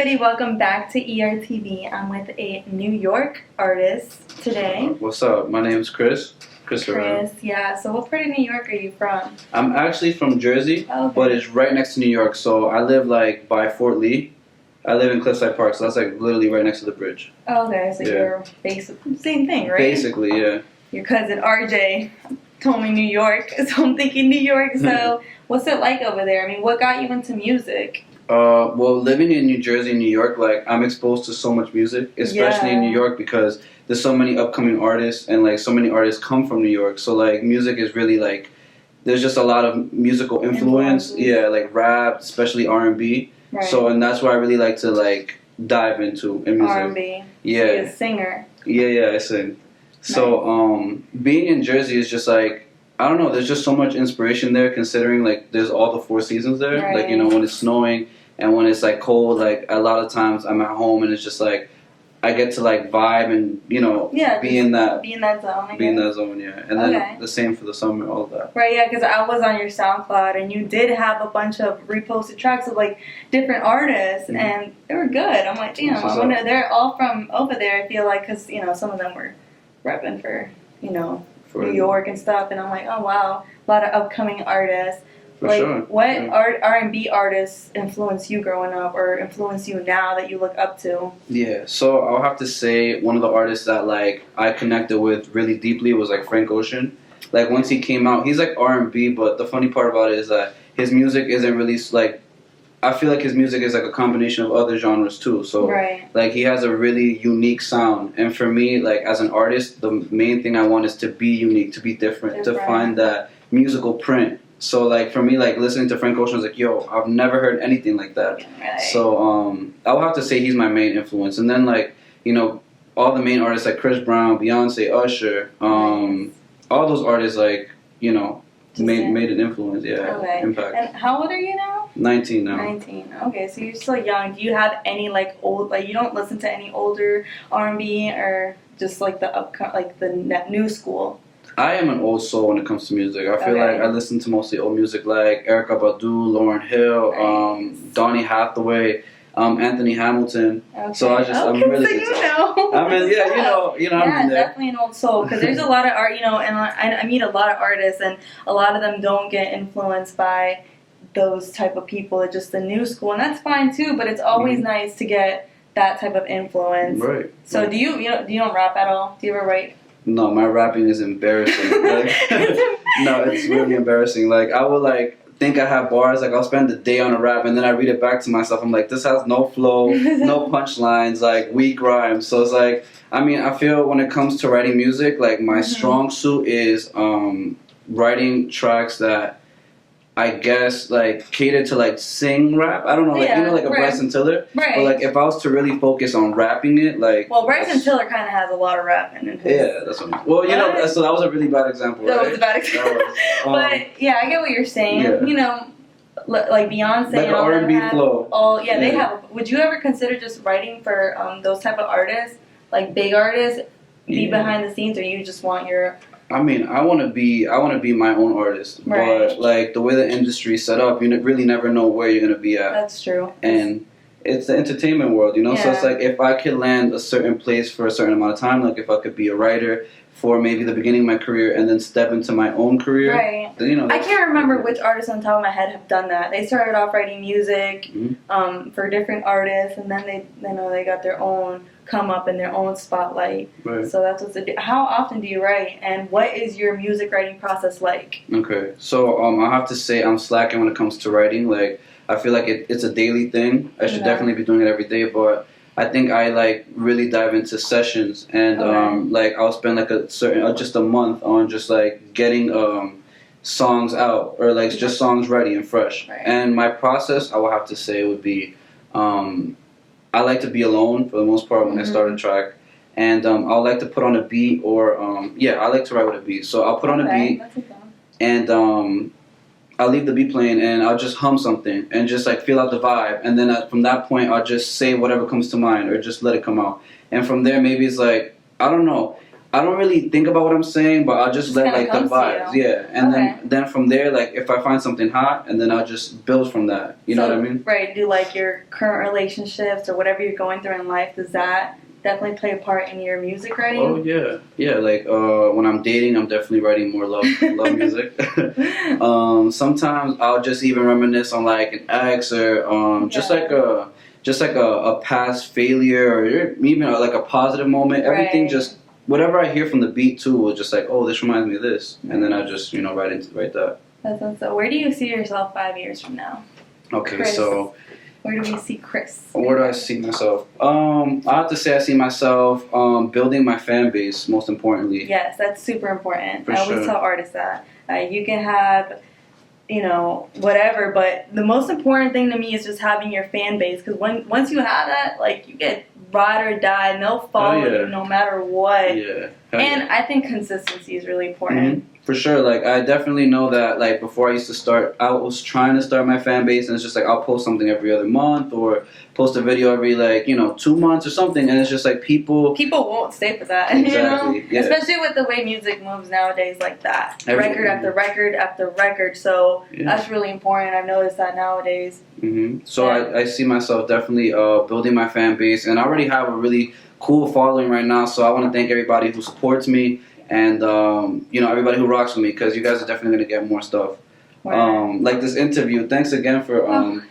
Everybody, welcome back to ERTV. I'm with a New York artist today. What's up? My name's Chris. Chris Herrera. Chris, yeah. So what part of New York are you from? I'm actually from Jersey, Okay. but it's right next to New York. So I live like by Fort Lee. I live in Cliffside Park, so that's like literally right next to the bridge. Okay, so you're basically same thing, right? Basically, yeah. Your cousin RJ told me New York, so I'm thinking New York. So what's it like over there? I mean, what got you into music? Well, living in New Jersey and New York, like I'm exposed to so much music, especially in New York because there's so many upcoming artists and like so many artists come from New York. So like music is really like there's just a lot of musical influence. Yeah, like rap, especially R&B. Right. So and that's what I really like to like dive into in music. R&B. Yeah. So you're a singer. Yeah, I sing. So being in Jersey is just like I don't know. There's just so much inspiration there, considering like there's all the four seasons there. Right. Like when it's snowing and when it's like cold. Like a lot of times I'm at home and it's just like I get to like vibe and be in that zone. Be in that zone, yeah. And then the same for the summer, all of that. Right, yeah, because I was on your SoundCloud and you did have a bunch of reposted tracks of like different artists and they were good. I'm like, damn, I wonder, they're all from over there. I feel like because some of them were repping for New York and stuff, and I'm like, oh wow, a lot of upcoming artists. What R&B artists influenced you growing up or influence you now that you look up to? Yeah, so I'll have to say one of the artists that like I connected with really deeply was like Frank Ocean. Like once he came out, he's like R&B, but the funny part about it is that his music isn't really like I feel like his music is like a combination of other genres too. So like he has a really unique sound, and for me, like as an artist, the main thing I want is to be unique, to be different. To find that musical print. So like for me, like listening to Frank Ocean, I was like, yo, I've never heard anything like that. Right. So I would have to say he's my main influence, and then like all the main artists like Chris Brown, Beyonce, Usher, all those artists like made an influence, impact. And how old are you now? 19 now. 19. Okay, so you're still young. Do you have any like old you don't listen to any older R&B or just like the new school? I am an old soul when it comes to music. I feel like I listen to mostly old music like Erykah Badu, Lauryn Hill, Donny Hathaway, Anthony Hamilton. Okay. So I'm really I mean, I'm definitely an old soul because there's a lot of art, and I meet a lot of artists, and a lot of them don't get influenced by those type of people. It's just the new school, and that's fine too. But it's always nice to get that type of influence. Right. So do you don't rap at all? Do you ever write? No, my rapping is embarrassing. No, it's really embarrassing. Like I would think I have bars. Like I'll spend the day on a rap and then I read it back to myself. I'm like, this has no flow, no punchlines, like weak rhymes. So it's like, I mean, I feel when it comes to writing music, like my strong suit is writing tracks that I guess like cater to like sing rap. I don't know, like a Bryson Tiller. Right. But like if I was to really focus on rapping it, like Bryson Tiller kind of has a lot of rapping in his. Yeah, that's what. Well, so that was a really bad example. That was a bad example. But yeah, I get what you're saying. Yeah. Like Beyonce like and all R&B them flow. They have. Would you ever consider just writing for those type of artists, like big artists, be behind the scenes, or you just want your? I mean, I want to be my own artist, but like the way the industry is set up, you really never know where you're gonna be at. That's true. And it's the entertainment world, So it's like if I could land a certain place for a certain amount of time, like if I could be a writer for maybe the beginning of my career and then step into my own career, then, I can't remember which artists on the top of my head have done that. They started off writing music for different artists, and then they got their own come up in their own spotlight. Right. So that's what's how often do you write, and what is your music writing process like? Okay, so I have to say I'm slacking when it comes to writing. Like I feel like it's a daily thing. I should definitely be doing it every day, but I think I like really dive into sessions, and like I'll spend like just a month on just like getting songs out or like just songs ready and fresh. Right. And my process, I will have to say, would be I like to be alone for the most part when I start a track, and I'll like to put on a beat or I like to write with a beat. So I'll put on a beat, and I'll leave the beat playing and I'll just hum something and just like feel out the vibe, and then from that point I'll just say whatever comes to mind or just let it come out. And from there maybe it's like I don't know. I don't really think about what I'm saying, but I'll just let like the vibes, yeah. And then from there, like if I find something hot, and then I'll just build from that. You know what I mean? Right. Do like your current relationships or whatever you're going through in life? Does that definitely play a part in your music writing? Oh yeah. Like when I'm dating, I'm definitely writing more love music. Sometimes I'll just even reminisce on like an ex or just like a past failure or even like a positive moment. Everything just. Whatever I hear from the beat too, will just like, oh, this reminds me of this, and then I just write that. That's awesome. Where do you see yourself 5 years from now? Okay, Chris. So where do we see Chris? Where do I see myself? I have to say I see myself building my fan base. Most importantly. Yes, that's super important. For I always tell artists that you can have, whatever, but the most important thing to me is just having your fan base. Because once you have that, like you get ride or die, and they'll follow you no matter what. Yeah. And I think consistency is really important. Mm-hmm. For sure. Like I definitely know that. Like before I used to start, I was trying to start my fan base, and it's just like I'll post something every other month or post a video every 2 months or something, and it's just like people won't stay for that. Exactly. Yeah. Especially with the way music moves nowadays, like that. Everything. Record after record after record. So that's really important. I've noticed that nowadays. Mm-hmm. So I see myself definitely building my fan base, and I already have a really cool following right now. So I want to thank everybody who supports me, and everybody who rocks with me, because you guys are definitely gonna get more stuff. Like this interview. Thanks again for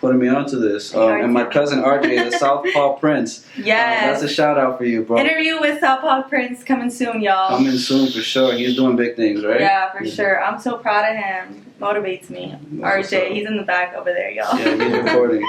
putting me onto this. And my cousin RJ, the Southpaw Prince. Yes. That's a shout out for you, bro. Interview with Southpaw Prince coming soon, y'all. Coming soon for sure. He's doing big things, right? Yeah, for sure. I'm so proud of him. Motivates me. RJ, he's in the back over there, y'all. Yeah, he's recording.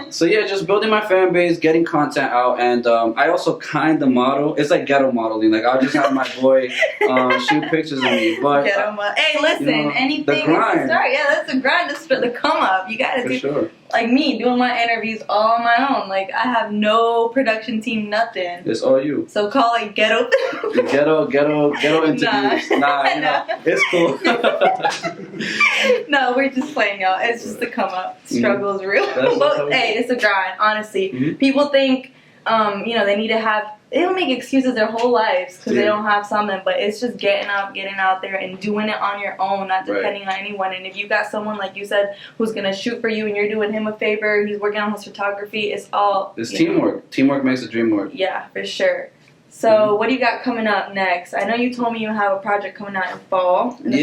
So yeah, just building my fan base, getting content out, and I also kind of model. It's like ghetto modeling. Like I'll just have my boy shoot pictures of me. But hey, listen, anything. The grind. Yeah, that's the grind. That's the come up. You gotta do. Sure. Like me doing my interviews all on my own. Like I have no production team, nothing. It's all you. So call it ghetto. ghetto interviews. Nah, it's cool. No, we're just playing, y'all. It's just the come up. Struggle is real. But hey, it's a grind. Honestly, people think they need to have. They don't make excuses their whole lives because they don't have something, but it's just getting up, getting out there, and doing it on your own, not depending on anyone. And if you got someone, like you said, who's going to shoot for you and you're doing him a favor, he's working on his photography, it's teamwork. Teamwork makes the dream work. Yeah, for sure. So what do you got coming up next? I know you told me you have a project coming out in the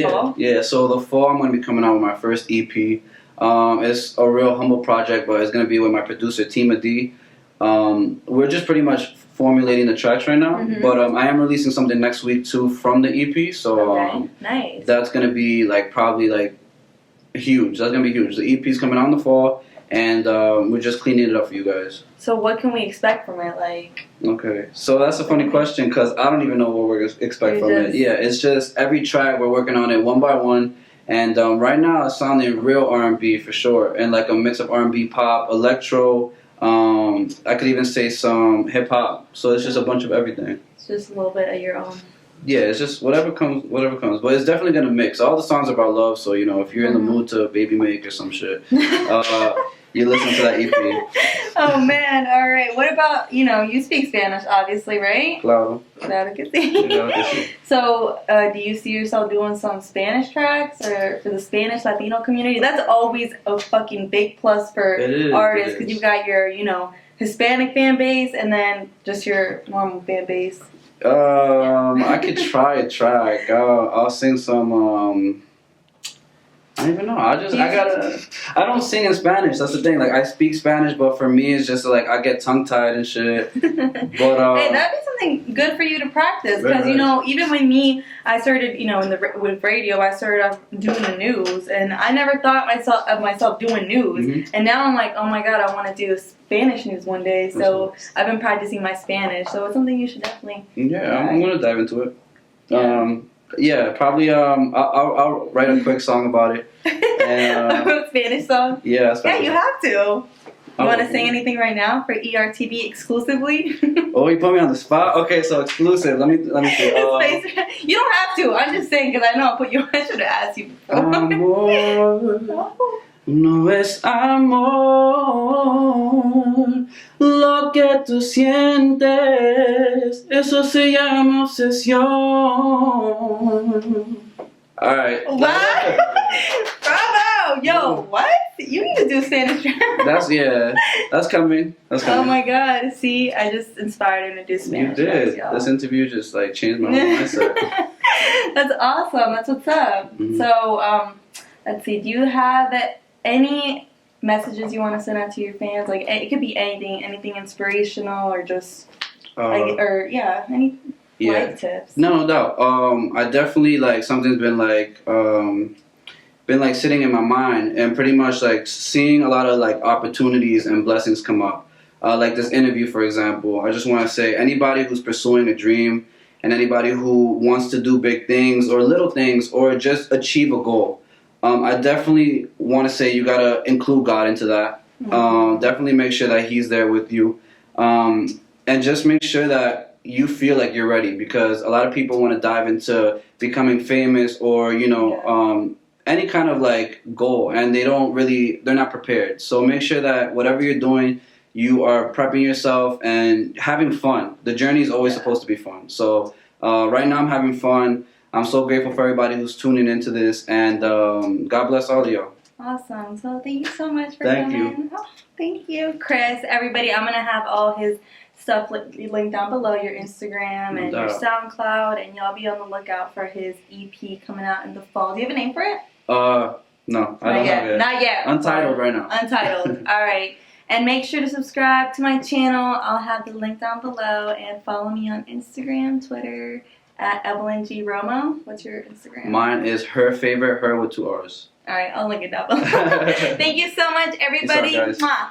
fall. Yeah, so the fall I'm going to be coming out with my first EP. It's a real humble project, but it's going to be with my producer, Tima D. We're just pretty much formulating the tracks right now, but I am releasing something next week too from the EP, so nice. That's gonna be probably huge. That's gonna be huge. The EP's coming out in the fall, and we're just cleaning it up for you guys. So what can we expect from it? Okay, so that's a funny question because I don't even know what we're gonna expect from it. Yeah, it's just every track we're working on it one by one, and right now it's sounding real R&B for sure, and like a mix of R&B, pop, electro. I could even say some hip hop. So it's just a bunch of everything. It's just a little bit of your own. Yeah, it's just whatever comes. But it's definitely gonna mix. All the songs are about love. So if you're in the mood to baby make or some shit, you listen to that EP. Oh man! All right. What about you speak Spanish, obviously, right? Claro. Claro que sí. So, do you see yourself doing some Spanish tracks or for the Spanish Latino community? That's always a fucking big plus for artists because you got your Hispanic fan base and then just your normal fan base. I could try a track. I'll sing some. I don't even know. I don't sing in Spanish. That's the thing. I speak Spanish, but for me, it's just I get tongue tied and shit. But hey, that'd be something good for you to practice because even when I started with radio, I started off doing the news, and I never thought of myself doing news, and now I'm like, oh my god, I want to do Spanish news one day. So I've been practicing my Spanish. So it's something you should definitely. Yeah, I'm gonna dive into it. Yeah, probably. I'll write a quick song about it. And, a Spanish song. Yeah, Spanish. Yeah, you have to. You want to sing anything right now for ERTB exclusively? Oh, you put me on the spot. Okay, so exclusive. Let me see. You don't have to. I'm just saying because I know I should have asked you before. No es amor lo que tú sientes, eso se llama obsesión. All right. What? Bravo! Yo, what? You need to do Spanish. That's coming. That's coming. Oh my God! See, I just inspired him to do Spanish. You did. Tracks, y'all. This interview just like changed my whole mindset. That's awesome. That's what's up. Mhm. So, let's see. Do you have any messages you want to send out to your fans? Like, it could be anything inspirational or just any life tips. No doubt. I definitely like something's been like sitting in my mind and pretty much like seeing a lot of like opportunities and blessings come up. Like this interview, for example. I just want to say anybody who's pursuing a dream and anybody who wants to do big things or little things or just achieve a goal. I definitely want to say you gotta include God into that. Definitely make sure that He's there with you, and just make sure that you feel like you're ready. Because a lot of people want to dive into becoming famous or any kind of like goal, and they're not prepared. So make sure that whatever you're doing, you are prepping yourself and having fun. The journey is always supposed to be fun. So right now I'm having fun. I'm so grateful for everybody who's tuning into this, and God bless all of y'all. Awesome. So thank you so much for Thank coming. Oh, thank you, Chris. Everybody, I'm going to have all his stuff linked down below, your Instagram and your SoundCloud, and y'all be on the lookout for his EP coming out in the fall. Do you have a name for it? No, I don't have it. Not yet. Untitled right now. Untitled. All right. And make sure to subscribe to my channel. I'll have the link down below, and follow me on Instagram, Twitter, at Evelyn G. Romo. What's your Instagram? Mine is her favorite, her with 2 R's. All right, I'll link it down below. Thank you so much, everybody. Peace out, guys. Mwah.